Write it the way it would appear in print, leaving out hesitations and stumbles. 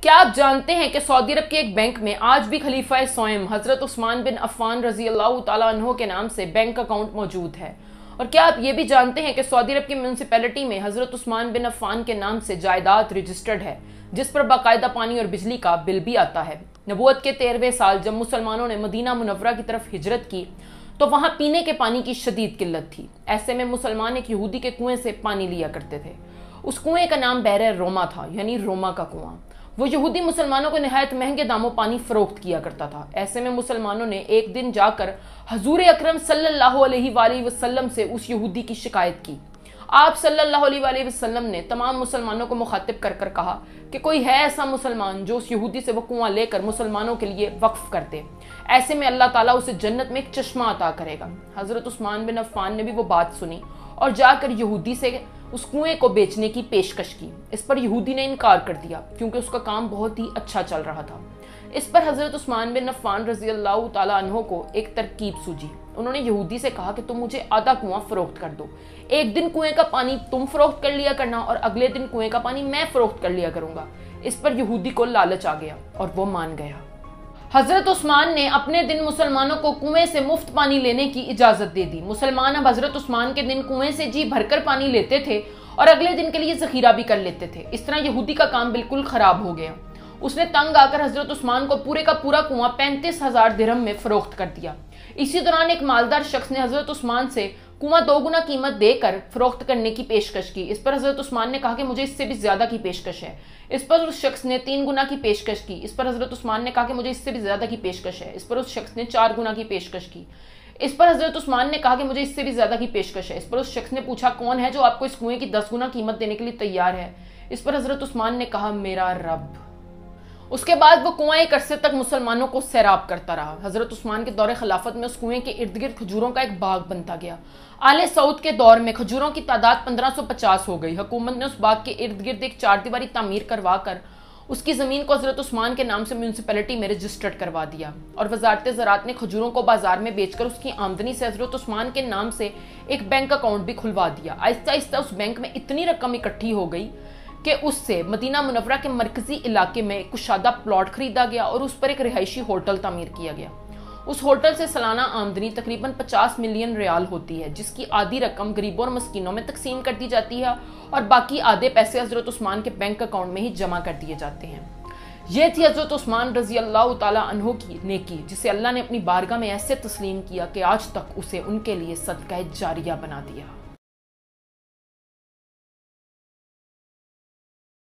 کیا آپ جانتے ہیں کہ سعودی عرب کے ایک بینک میں آج بھی خلیفہ سوئم حضرت عثمان بن عفان رضی اللہ تعالیٰ عنہ کے نام سے بینک اکاؤنٹ موجود ہے؟ اور کیا آپ یہ بھی جانتے ہیں کہ سعودی عرب کی میونسپیلٹی میں حضرت عثمان بن عفان کے نام سے جائیداد رجسٹرڈ ہے، جس پر باقاعدہ پانی اور بجلی کا بل بھی آتا ہے؟ نبوت کے 13ویں سال جب مسلمانوں نے مدینہ منورہ کی طرف ہجرت کی تو وہاں پینے کے پانی کی شدید قلت تھی۔ ایسے میں مسلمان ایک یہودی کے کنویں سے پانی لیا کرتے تھے۔ اس کنویں کا نام بئر روما تھا، یعنی روما کا کنواں۔ وہ یہودی مسلمانوں کو نہایت مہنگے داموں پانی فروخت کیا کرتا تھا۔ ایسے میں مسلمانوں نے ایک دن جا کر حضور اکرم صلی اللہ علیہ وآلہ وسلم سے اس یہودی کی شکایت کی۔ آپ صلی اللہ علیہ وآلہ وسلم نے تمام مسلمانوں کو مخاطب کر کر کہا کہ کوئی ہے ایسا مسلمان جو اس یہودی سے وہ کنواں لے کر مسلمانوں کے لیے وقف کر دے، ایسے میں اللہ تعالیٰ اسے جنت میں ایک چشمہ عطا کرے گا۔ حضرت عثمان بن عفان نے بھی وہ بات سنی اور جا کر یہودی سے اس کنویں کو بیچنے کی پیشکش کی۔ اس پر یہودی نے انکار کر دیا کیونکہ اس کا کام بہت ہی اچھا چل رہا تھا۔ اس پر حضرت عثمان بن عفان رضی اللہ تعالیٰ عنہ کو ایک ترکیب سوجی۔ انہوں نے یہودی سے کہا کہ تم مجھے آدھا کنواں فروخت کر دو، ایک دن کنویں کا پانی تم فروخت کر لیا کرنا اور اگلے دن کنویں کا پانی میں فروخت کر لیا کروں گا۔ اس پر یہودی کو لالچ آ گیا اور وہ مان گیا۔ حضرت عثمان نے اپنے دن مسلمانوں کو کنویں سے مفت پانی لینے کی اجازت دے دی۔ مسلمان اب حضرت عثمان کے دن کنویں سے جی بھر کر پانی لیتے تھے اور اگلے دن کے لیے ذخیرہ بھی کر لیتے تھے۔ اس طرح یہودی کا کام بالکل خراب ہو گیا۔ اس نے تنگ آ کر حضرت عثمان کو پورے کا پورا کنواں 35,000 درہم میں فروخت کر دیا۔ اسی دوران ایک مالدار شخص نے حضرت عثمان سے کنواں 2 گنا قیمت دے کر فروخت کرنے کی پیشکش کی۔ اس پر حضرت عثمان نے کہا کہ مجھے اس سے بھی زیادہ کی پیشکش ہے۔ اس پر اس شخص نے 3 گنا کی پیشکش کی۔ اس پر حضرت عثمان نے کہا کہ مجھے اس سے بھی زیادہ کی پیشکش ہے۔ اس پر اس شخص نے 4 گنا کی پیشکش کی۔ اس پر حضرت عثمان نے کہا کہ مجھے اس سے بھی زیادہ کی پیشکش ہے۔ اس پر اس شخص نے پوچھا کون ہے جو آپ کو اس کنویں کی 10 گنا قیمت دینے کے لیے تیار ہے؟ اس پر حضرت عثمان نے کہا میرا رب۔ اس کے بعد وہ کنواں ایک عرصے تک مسلمانوں کو سیراب کرتا رہا۔ حضرت عثمان کے دور خلافت میں اس کنویں کے ارد گرد کھجوروں کا ایک باغ بنتا گیا۔ آل سعود کے دور میں کھجوروں کی تعداد 1550 ہو گئی۔ حکومت نے اس باغ کے ارد گرد ایک 4 دیواری تعمیر کروا کر اس کی زمین کو حضرت عثمان کے نام سے میونسپیلٹی میں رجسٹرڈ کروا دیا اور وزارت زراعت نے کھجوروں کو بازار میں بیچ کر اس کی آمدنی سے حضرت عثمان کے نام سے ایک بینک اکاؤنٹ بھی کھلوا دیا۔ آہستہ آہستہ اس بینک میں اتنی رقم اکٹھی ہو گئی کہ اس سے مدینہ منورہ کے مرکزی علاقے میں ایک کشادہ پلاٹ خریدا گیا اور اس پر ایک رہائشی ہوٹل تعمیر کیا گیا۔ اس ہوٹل سے سالانہ آمدنی تقریباً 50 ملین ریال ہوتی ہے، جس کی آدھی رقم غریبوں اور مسکینوں میں تقسیم کر دی جاتی ہے اور باقی آدھے پیسے حضرت عثمان کے بینک اکاؤنٹ میں ہی جمع کر دیے جاتے ہیں۔ یہ تھی حضرت عثمان رضی اللہ تعالیٰ عنہ کی نیکی، جسے اللہ نے اپنی بارگاہ میں ایسے تسلیم کیا کہ آج تک اسے ان کے لیے صدقہ جاریہ بنا دیا۔